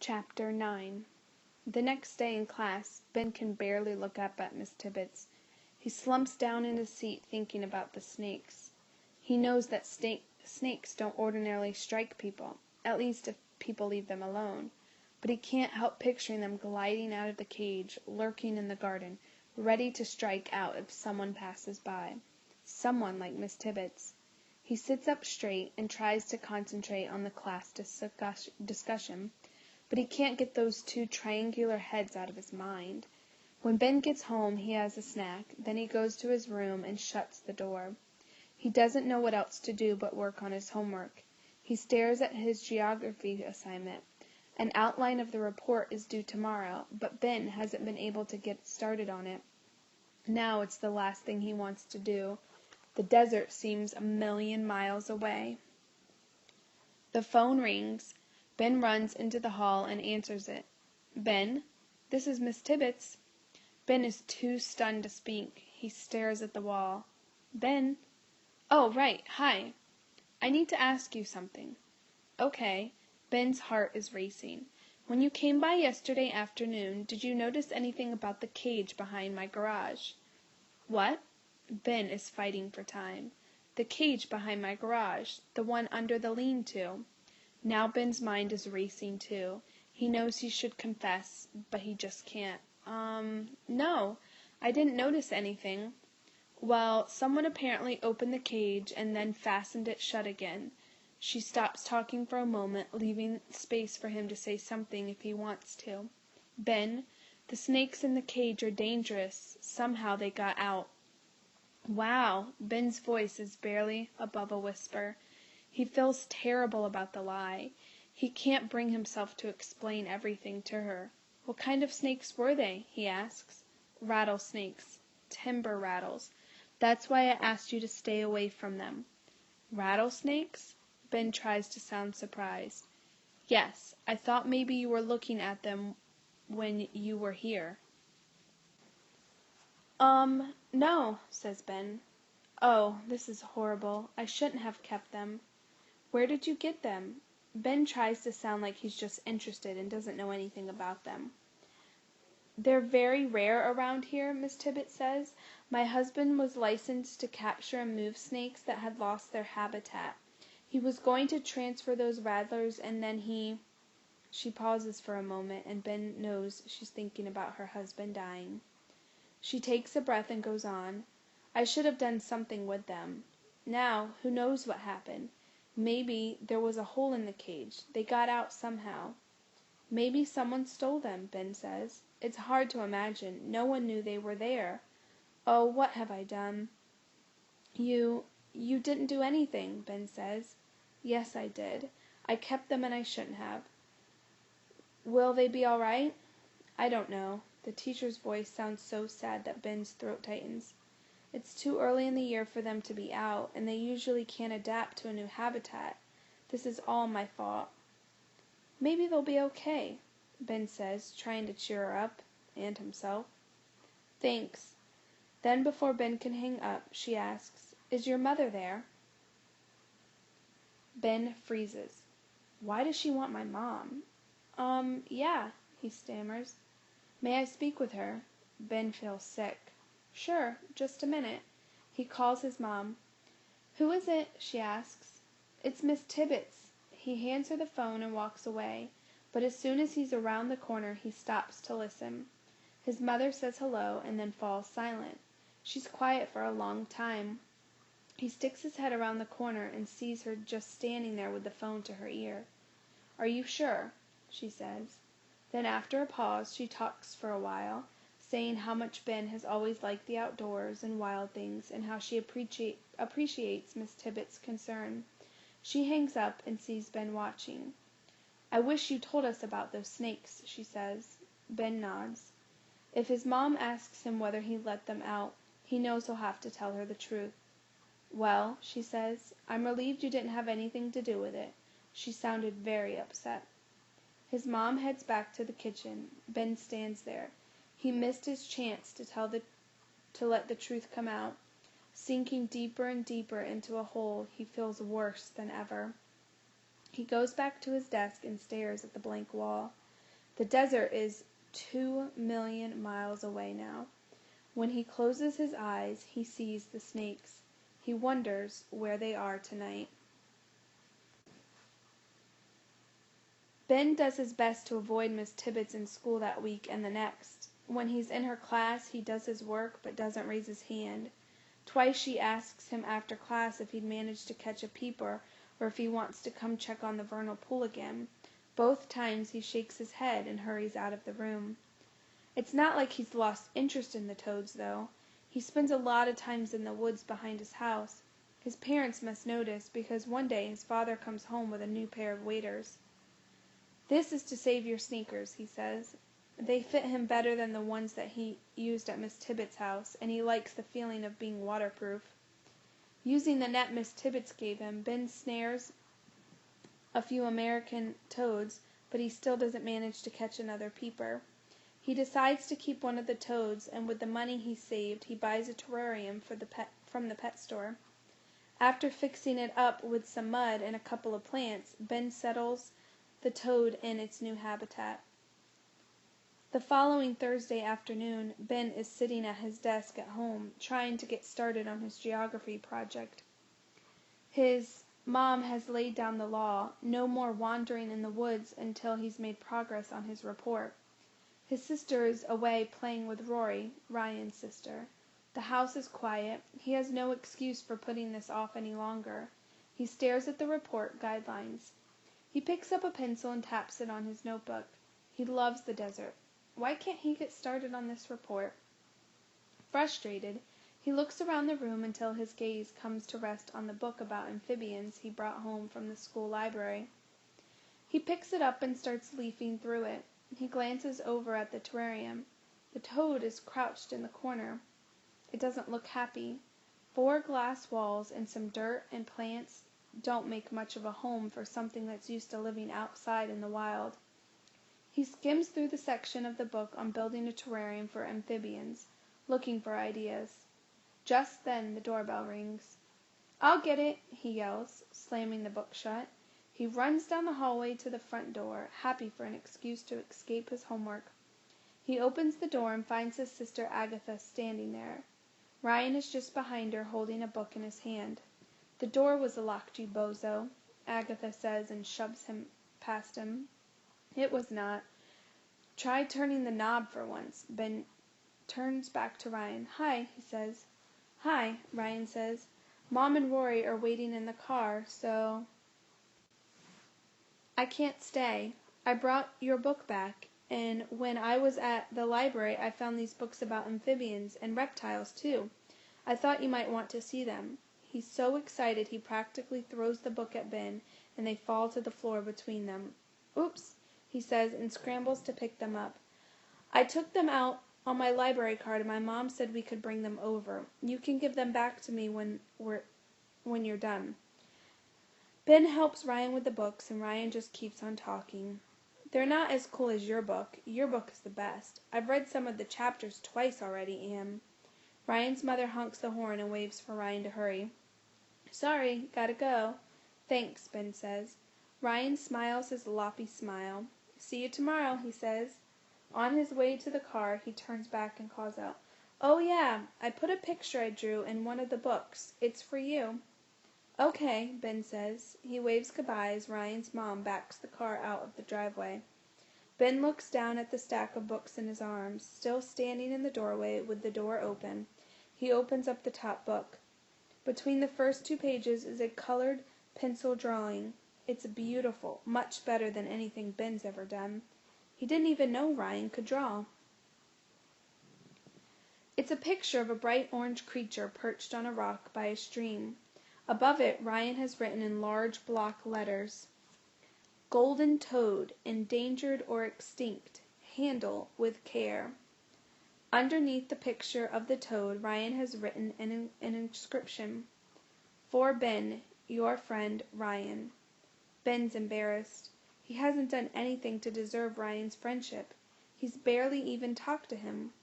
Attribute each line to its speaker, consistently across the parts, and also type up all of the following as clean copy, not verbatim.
Speaker 1: Chapter 9. The next day in class, Ben can barely look up at Miss Tibbets. He slumps down in his seat thinking about the snakes. He knows that snakes don't ordinarily strike people, at least if people leave them alone. But he can't help picturing them gliding out of the cage, lurking in the garden, ready to strike out if someone passes by. Someone like Miss Tibbets. He sits up straight and tries to concentrate on the class discussion. But he can't get those two triangular heads out of his mind. When Ben gets home, he has a snack, then he goes to his room and shuts the door. He doesn't know what else to do but work on his homework. He stares at his geography assignment. An outline of the report is due tomorrow, but Ben hasn't been able to get started on it. Now it's the last thing he wants to do. The desert seems 1,000,000 miles away. The phone rings. Ben runs into the hall and answers it. "Ben, this is Miss Tibbets." Ben is too stunned to speak. He stares at the wall. "Ben?" "Oh, right. Hi. I need to ask you something." "Okay." Ben's heart is racing. "When you came by yesterday afternoon, did you notice anything about the cage behind my garage?" "What?" Ben is fighting for time. "The cage behind my garage. The one under the lean-to." Now Ben's mind is racing too. He knows he should confess, but he just can't. No, I didn't notice anything." "Well, someone apparently opened the cage and then fastened it shut again." She stops talking for a moment, leaving space for him to say something if he wants to. "Ben, the snakes in the cage are dangerous. Somehow they got out." "Wow." Ben's voice is barely above a whisper. He feels terrible about the lie. He can't bring himself to explain everything to her. "What kind of snakes were they?" he asks. "Rattlesnakes. Timber rattles. That's why I asked you to stay away from them." "Rattlesnakes?" Ben tries to sound surprised. "Yes, I thought maybe you were looking at them when you were here." No," says Ben. "Oh, this is horrible. I shouldn't have kept them." "Where did you get them?" Ben tries to sound like he's just interested and doesn't know anything about them. "They're very rare around here," Miss Tibbets says. "My husband was licensed to capture and move snakes that had lost their habitat. He was going to transfer those rattlers and then he—" She pauses for a moment and Ben knows she's thinking about her husband dying. She takes a breath and goes on. "I should have done something with them. Now, who knows what happened? Maybe there was a hole in the cage. They got out somehow." "Maybe someone stole them," Ben says. "It's hard to imagine. No one knew they were there. Oh, what have I done?" You didn't do anything," Ben says. "Yes, I did. I kept them and I shouldn't have." "Will they be all right?" "I don't know." The teacher's voice sounds so sad that Ben's throat tightens. "It's too early in the year for them to be out, and they usually can't adapt to a new habitat. This is all my fault." "Maybe they'll be okay," Ben says, trying to cheer her up, and himself. "Thanks." Then before Ben can hang up, she asks, "Is your mother there?" Ben freezes. Why does she want my mom? Yeah," he stammers. "May I speak with her?" Ben feels sick. "Sure, just a minute." He calls his mom. "Who is it?" she asks. "It's Miss Tibbets." He hands her the phone and walks away, but as soon as he's around the corner he stops to listen. His mother says hello and then falls silent. She's quiet for a long time. He sticks his head around the corner and sees her just standing there with the phone to her ear. "Are you sure?" she says. Then after a pause she talks for a while, saying how much Ben has always liked the outdoors and wild things and how she appreciates Miss Tibbets' concern. She hangs up and sees Ben watching. "I wish you told us about those snakes," she says. Ben nods. If his mom asks him whether he let them out, he knows he'll have to tell her the truth. "Well," she says, "I'm relieved you didn't have anything to do with it." She sounded very upset. His mom heads back to the kitchen. Ben stands there. He missed his chance to let the truth come out. Sinking deeper and deeper into a hole, he feels worse than ever. He goes back to his desk and stares at the blank wall. The desert is 2,000,000 miles away now. When he closes his eyes, he sees the snakes. He wonders where they are tonight. Ben does his best to avoid Miss Tibbets in school that week and the next. When he's in her class, he does his work but doesn't raise his hand. Twice she asks him after class if he'd managed to catch a peeper or if he wants to come check on the vernal pool again. Both times he shakes his head and hurries out of the room. It's not like he's lost interest in the toads, though. He spends a lot of times in the woods behind his house. His parents must notice, because one day his father comes home with a new pair of waders. "This is to save your sneakers," he says. They fit him better than the ones that he used at Miss Tibbets' house, and he likes the feeling of being waterproof. Using the net Miss Tibbets gave him, Ben snares a few American toads, but he still doesn't manage to catch another peeper. He decides to keep one of the toads, and with the money he saved, he buys a terrarium from the pet store. After fixing it up with some mud and a couple of plants, Ben settles the toad in its new habitat. The following Thursday afternoon, Ben is sitting at his desk at home, trying to get started on his geography project. His mom has laid down the law: no more wandering in the woods until he's made progress on his report. His sister is away playing with Rory, Ryan's sister. The house is quiet. He has no excuse for putting this off any longer. He stares at the report guidelines. He picks up a pencil and taps it on his notebook. He loves the desert. Why can't he get started on this report? Frustrated, he looks around the room until his gaze comes to rest on the book about amphibians he brought home from the school library. He picks it up and starts leafing through it. He glances over at the terrarium. The toad is crouched in the corner. It doesn't look happy. 4 glass walls and some dirt and plants don't make much of a home for something that's used to living outside in the wild. He skims through the section of the book on building a terrarium for amphibians, looking for ideas. Just then the doorbell rings. "I'll get it," he yells, slamming the book shut. He runs down the hallway to the front door, happy for an excuse to escape his homework. He opens the door and finds his sister Agatha standing there. Ryan is just behind her, holding a book in his hand. "The door was locked, you bozo," Agatha says and shoves him past him. "It was not. Try turning the knob for once." Ben turns back to Ryan. "Hi," he says. "Hi," Ryan says. "Mom and Rory are waiting in the car, so I can't stay. I brought your book back, and when I was at the library I found these books about amphibians, and reptiles too. I thought you might want to see them." He's so excited he practically throws the book at Ben, and they fall to the floor between them. "Oops," he says, and scrambles to pick them up. "I took them out on my library card, and my mom said we could bring them over. You can give them back to me when you're done." Ben helps Ryan with the books, and Ryan just keeps on talking. "They're not as cool as your book. Your book is the best. I've read some of the chapters twice already, Anne." Ryan's mother honks the horn and waves for Ryan to hurry. "Sorry, gotta go." "Thanks," Ben says. Ryan smiles his loppy smile. "See you tomorrow," he says. On his way to the car, he turns back and calls out, "Oh yeah, I put a picture I drew in one of the books. It's for you." "Okay," Ben says. He waves goodbye as Ryan's mom backs the car out of the driveway. Ben looks down at the stack of books in his arms, still standing in the doorway with the door open. He opens up the top book. Between the first 2 pages is a colored pencil drawing. It's beautiful, much better than anything Ben's ever done. He didn't even know Ryan could draw. It's a picture of a bright orange creature perched on a rock by a stream. Above it, Ryan has written in large block letters, "Golden toad, endangered or extinct. Handle with care." Underneath the picture of the toad, Ryan has written an inscription, "For Ben, your friend Ryan." Ben's embarrassed. He hasn't done anything to deserve Ryan's friendship. He's barely even talked to him.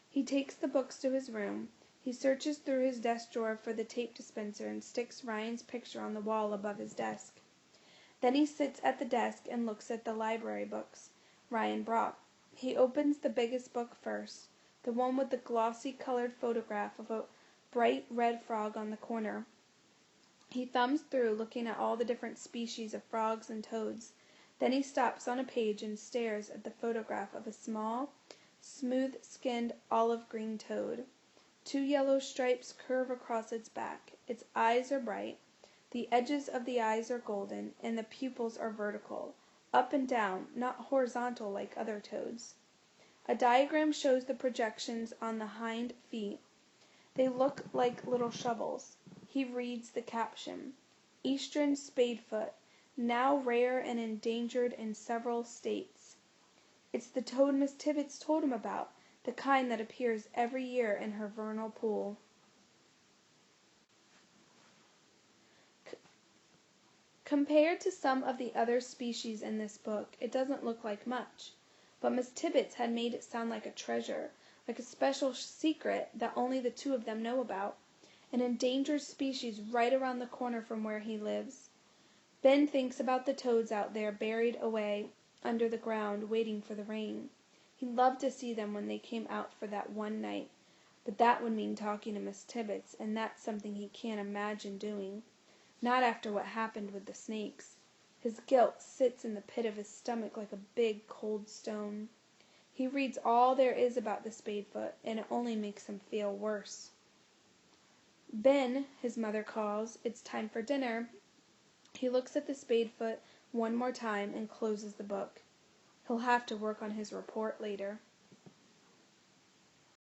Speaker 1: He takes the books to his room. He searches through his desk drawer for the tape dispenser and sticks Ryan's picture on the wall above his desk. Then he sits at the desk and looks at the library books. Ryan brought. He opens the biggest book first, the one with the glossy colored photograph of a bright red frog on the corner. He thumbs through, looking at all the different species of frogs and toads. Then he stops on a page and stares at the photograph of a small, smooth-skinned olive-green toad. 2 yellow stripes curve across its back. Its eyes are bright. The edges of the eyes are golden, and the pupils are vertical, up and down, not horizontal like other toads. A diagram shows the projections on the hind feet. They look like little shovels. He reads the caption, "Eastern Spadfoot, now rare and endangered in several states." It's the toad Miss Tibbets told him about, the kind that appears every year in her vernal pool. Compared to some of the other species in this book, it doesn't look like much, but Miss Tibbets had made it sound like a treasure, like a special secret that only the 2 of them know about, an endangered species right around the corner from where he lives. Ben thinks about the toads out there buried away under the ground waiting for the rain. He loved to see them when they came out for that one night, but that would mean talking to Miss Tibbets, and that's something he can't imagine doing. Not after what happened with the snakes. His guilt sits in the pit of his stomach like a big cold stone. He reads all there is about the Spadefoot, and it only makes him feel worse. "Ben," his mother calls, "it's time for dinner." He looks at the Spadefoot one more time and closes the book. He'll have to work on his report later.